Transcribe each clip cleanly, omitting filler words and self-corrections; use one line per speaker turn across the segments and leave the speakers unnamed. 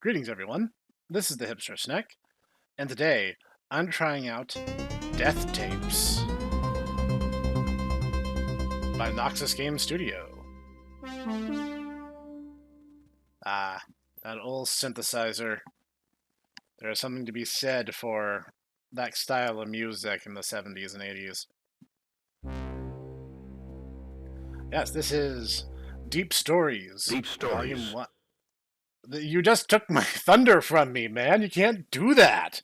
Greetings, everyone. This is the hipster Snek, and today I'm trying out Death Tapes by Noxus Game Studio. Ah, that old synthesizer. There is something to be said for that style of music in the 70s and 80s. Yes, this is Deep Stories,
Deep
Volume
Stories.
1. You just took my thunder from me, man. You can't do that.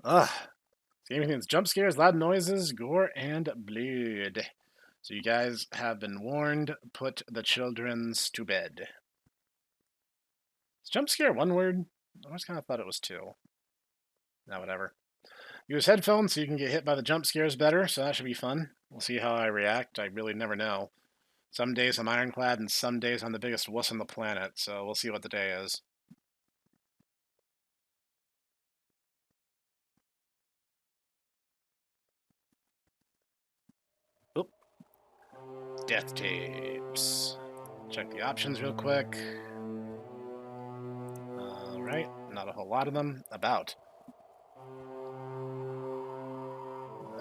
Ugh. This game contains jump scares, loud noises, gore, and blood. So you guys have been warned. Put the childrens to bed. Is jump scare one word? I always kind of thought it was two. Now, whatever. Use headphones so you can get hit by the jump scares better, so that should be fun. We'll see how I react. I really never know. Some days I'm ironclad, and some days I'm the biggest wuss on the planet, so we'll see what the day is. Oop. Death tapes. Check the options real quick. Alright, not a whole lot of them. About.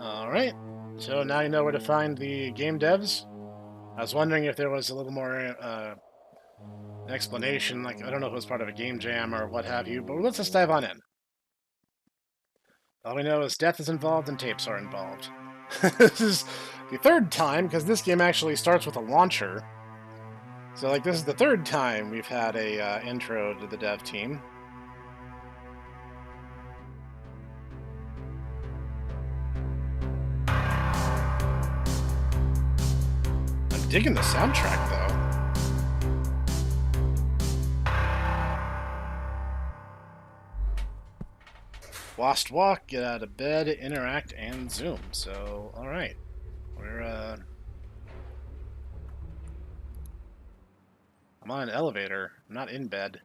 Alright, so now you know where to find the game devs. I was wondering if there was a little more explanation, like, I don't know if it was part of a game jam or what have you, but let's just dive on in. All we know is death is involved and tapes are involved. This is the third time, because this game actually starts with a launcher. So, like, this is the third time we've had a intro to the dev team. I'm digging the soundtrack, though. Lost walk, get out of bed, interact, and zoom. So, alright. I'm on an elevator. I'm not in bed.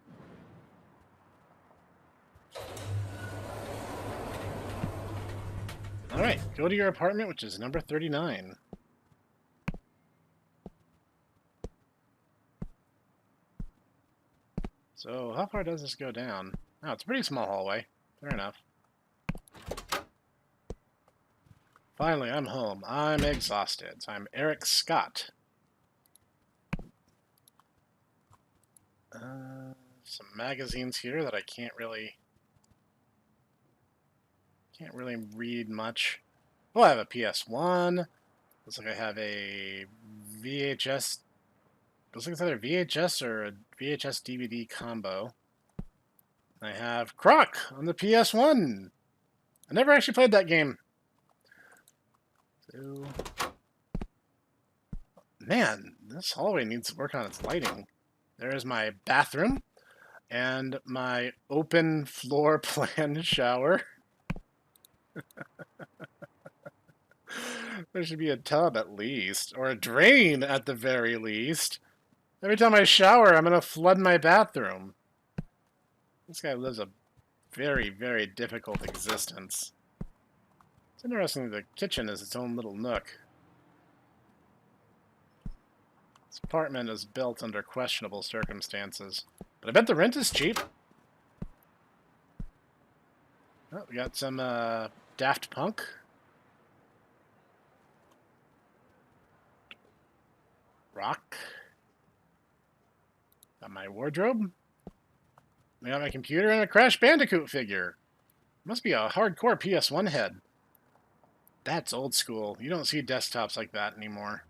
Alright, go to your apartment, which is number 39. So, how far does this go down? Oh, it's a pretty small hallway. Fair enough. Finally, I'm home. I'm exhausted. So I'm Eric Scott. Some magazines here that I can't really read much. Oh, I have a PS1. Looks like I have a VHS. Looks like it's either VHS or a VHS DVD combo. I have Croc on the PS1. I never actually played that game. So, man, this hallway needs work on its lighting. There's my bathroom and my open floor plan shower. There should be a tub at least, or a drain at the very least. Every time I shower, I'm going to flood my bathroom. This guy lives a very, very difficult existence. It's interesting that the kitchen is its own little nook. This apartment is built under questionable circumstances. But I bet the rent is cheap. Oh, we got some Daft Punk. Rock. Got my wardrobe. I got my computer and a Crash Bandicoot figure. Must be a hardcore PS1 head. That's old school. You don't see desktops like that anymore.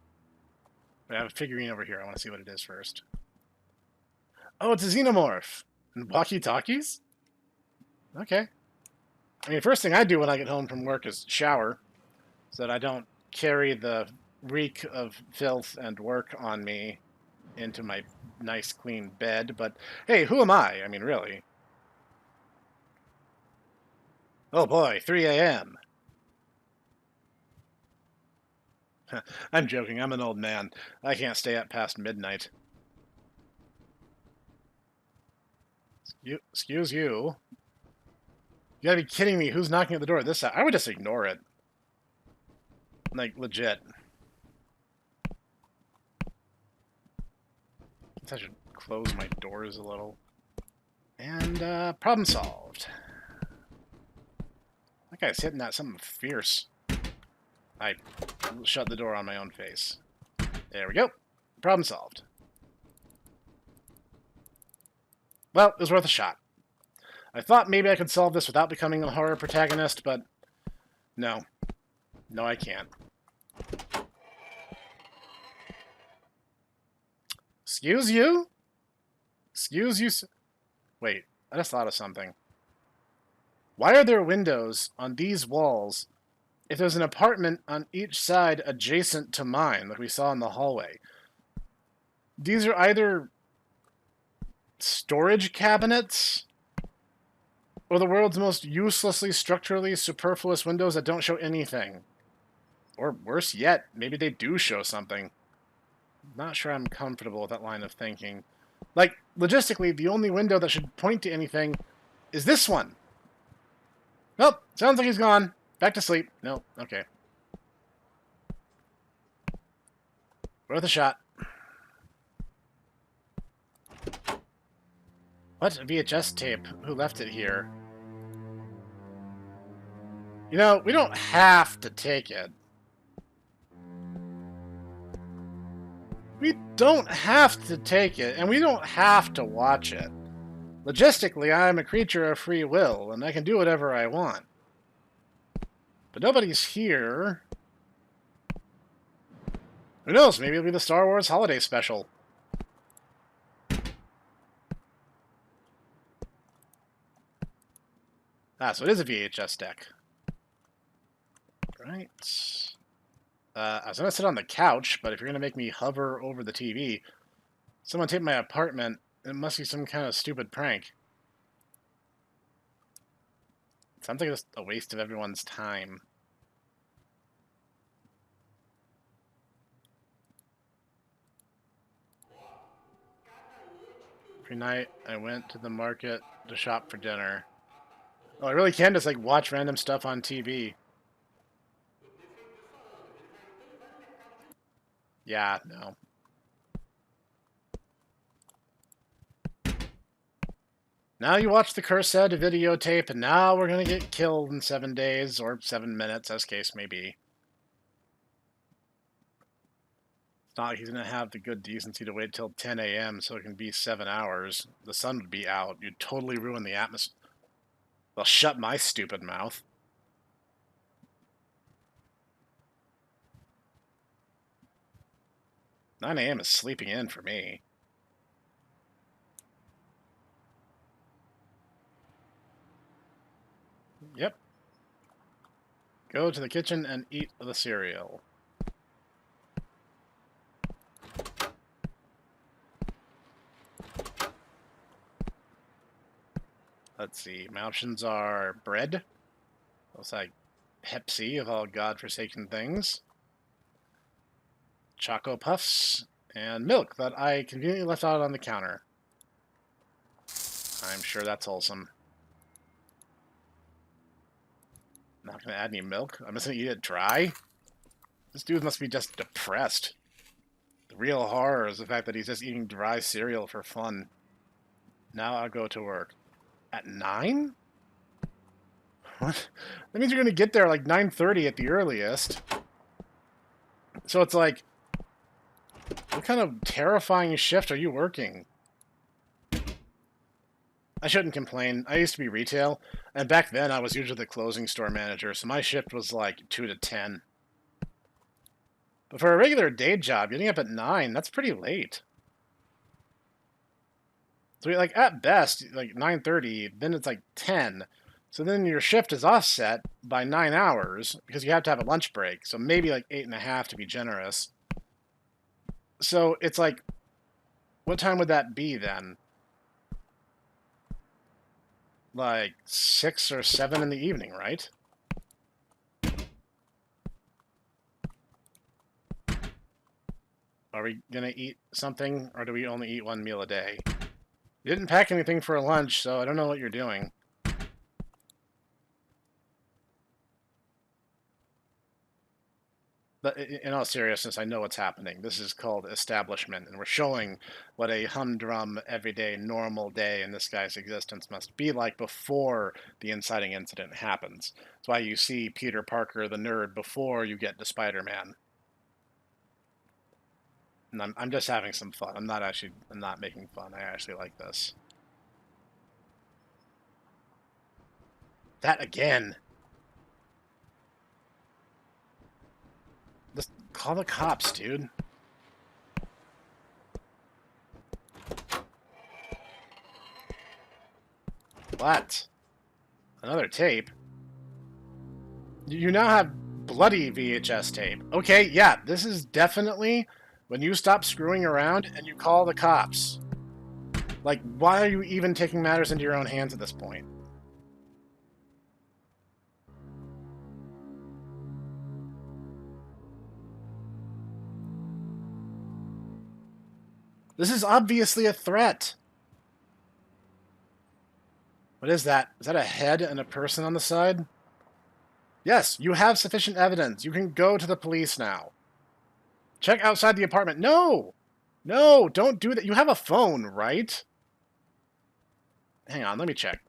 But I have a figurine over here. I want to see what it is first. Oh, it's a xenomorph. And walkie-talkies? Okay. I mean, first thing I do when I get home from work is shower, so that I don't carry the reek of filth and work on me into my nice, clean bed. But, hey, who am I? I mean, really. Oh boy, 3 a.m. I'm joking. I'm an old man. I can't stay up past midnight. Excuse you. You gotta be kidding me. Who's knocking at the door at this hour? I would just ignore it. Like, legit. I guess I should close my doors a little. And, problem solved. That guy's hitting that something fierce. I shut the door on my own face. There we go. Problem solved. Well, it was worth a shot. I thought maybe I could solve this without becoming a horror protagonist, but no. No, I can't. Excuse you? Excuse you? Wait, I just thought of something. Why are there windows on these walls if there's an apartment on each side adjacent to mine, like we saw in the hallway? These are either storage cabinets or the world's most uselessly structurally superfluous windows that don't show anything. Or worse yet, maybe they do show something. Not sure I'm comfortable with that line of thinking. Like, logistically, the only window that should point to anything is this one. Nope, sounds like he's gone. Back to sleep. Nope, okay. Worth a shot. What? A VHS tape? Who left it here? You know, we don't have to take it. We don't have to take it, and we don't have to watch it. Logistically, I'm a creature of free will, and I can do whatever I want. But nobody's here. Who knows? Maybe it'll be the Star Wars Holiday Special. Ah, so it is a VHS deck. Right. I was going to sit on the couch, but if you're going to make me hover over the TV, someone taped my apartment. It must be some kind of stupid prank. Sounds like just a waste of everyone's time. Every night, I went to the market to shop for dinner. Oh, I really can just, like, watch random stuff on TV. Yeah, no. Now you watch the Cursed videotape, and now we're gonna get killed in 7 days, or 7 minutes, as case may be. It's not like he's gonna have the good decency to wait till 10 a.m. so it can be 7 hours. The sun would be out. You'd totally ruin the atmosphere. Well, shut my stupid mouth. "9 a.m. is sleeping in for me." Yep. Go to the kitchen and eat the cereal. Let's see. My options are bread. Looks like Pepsi of all godforsaken things. Choco Puffs. And milk that I conveniently left out on the counter. I'm sure that's wholesome. Not gonna add any milk. I'm just gonna eat it dry. This dude must be just depressed. The real horror is the fact that he's just eating dry cereal for fun. Now I'll go to work. At 9? What? That means you're gonna get there like 9:30 at the earliest. So it's like, what kind of terrifying shift are you working? I shouldn't complain. I used to be retail, and back then I was usually the closing store manager, so my shift was like 2 to 10. But for a regular day job, getting up at 9, that's pretty late. So like at best, like 9:30, then it's like 10. So then your shift is offset by 9 hours because you have to have a lunch break. So maybe like 8.5 to be generous. So it's like, what time would that be then? Like 6 or 7 in the evening, right? Are we gonna eat something, or do we only eat one meal a day? You didn't pack anything for lunch, so I don't know what you're doing. But in all seriousness, I know what's happening. This is called establishment, and we're showing what a humdrum, everyday, normal day in this guy's existence must be like before the inciting incident happens. That's why you see Peter Parker, the nerd, before you get to Spider-Man. And I'm just having some fun. I'm not making fun. I actually like this. That again. Just call the cops, dude. What? Another tape? You now have bloody VHS tape. Okay, yeah, this is definitely when you stop screwing around and you call the cops. Like, why are you even taking matters into your own hands at this point? This is obviously a threat. What is that? Is that a head and a person on the side? Yes, you have sufficient evidence. You can go to the police now. Check outside the apartment. No! No, don't do that. You have a phone, right? Hang on, let me check.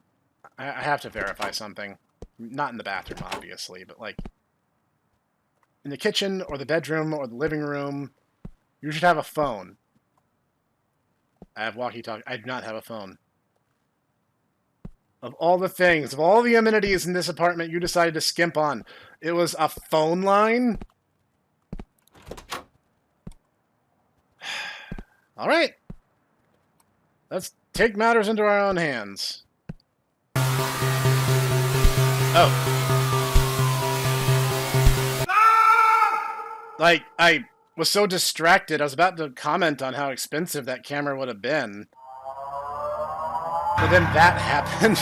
I have to verify something. Not in the bathroom, obviously, but like in the kitchen or the bedroom or the living room, you should have a phone. I have walkie-talkie. I do not have a phone. Of all the things, of all the amenities in this apartment you decided to skimp on, it was a phone line? All right. Let's take matters into our own hands. Oh. Like, I was so distracted, I was about to comment on how expensive that camera would have been. But then that happened.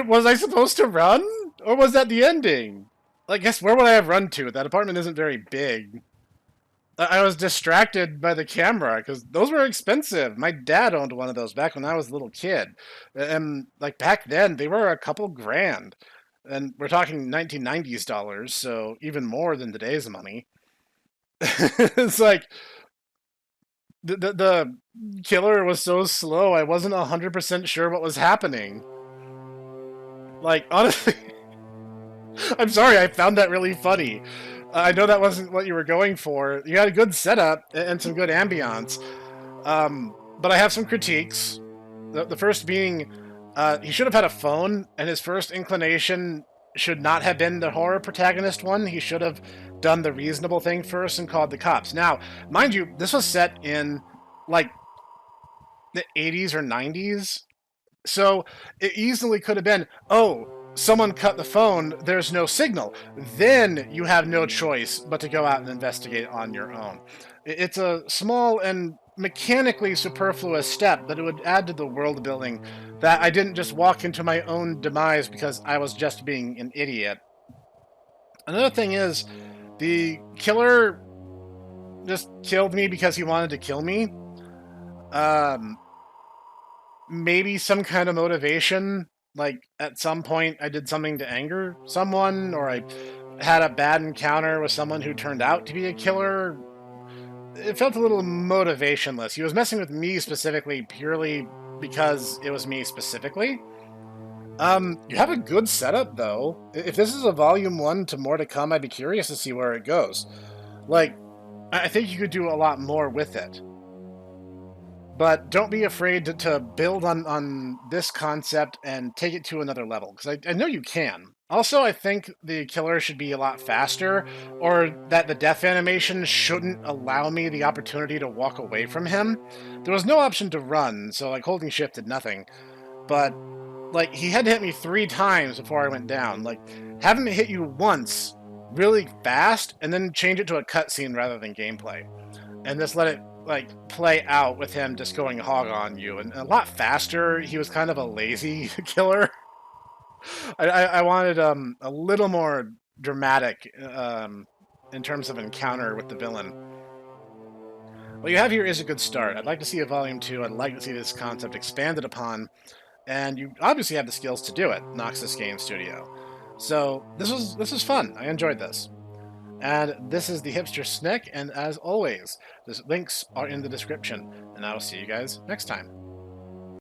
Was I supposed to run? Or was that the ending? I guess, where would I have run to? That apartment isn't very big. I was distracted by the camera, because those were expensive. My dad owned one of those back when I was a little kid. And, like, back then, they were a couple grand. And we're talking 1990s dollars, so even more than today's money. It's like, the killer was so slow, I wasn't 100% sure what was happening. Like, honestly, I'm sorry, I found that really funny. I know that wasn't what you were going for. You had a good setup and some good ambiance. But I have some critiques. The first being, he should have had a phone, and his first inclination should not have been the horror protagonist one. He should have done the reasonable thing first and called the cops. Now, mind you, this was set in, like, the 80s or 90s. So it easily could have been, oh, someone cut the phone, there's no signal. Then you have no choice but to go out and investigate on your own. It's a small and mechanically superfluous step, but it would add to the world building that I didn't just walk into my own demise because I was just being an idiot. Another thing is, the killer just killed me because he wanted to kill me. Maybe some kind of motivation, like at some point I did something to anger someone, or I had a bad encounter with someone who turned out to be a killer. It felt a little motivationless. He was messing with me specifically purely because it was me specifically. You have a good setup, though. If this is a volume 1 to more to come, I'd be curious to see where it goes. Like, I think you could do a lot more with it. But don't be afraid to build on this concept and take it to another level, because I know you can. Also, I think the killer should be a lot faster, or that the death animation shouldn't allow me the opportunity to walk away from him. There was no option to run, so like holding shift did nothing. But like, he had to hit me 3 times before I went down. Like, have him hit you once really fast, and then change it to a cutscene rather than gameplay. And just let it like play out with him just going hog on you, and a lot faster. He was kind of a lazy killer. I wanted a little more dramatic in terms of encounter with the villain. What you have here is a good start. I'd like to see a volume 2. I'd like to see this concept expanded upon, and you obviously have the skills to do it, Noxus Game Studio. So this was fun. I enjoyed this. And this is the hipster Snek, and as always, the links are in the description. And I will see you guys next time.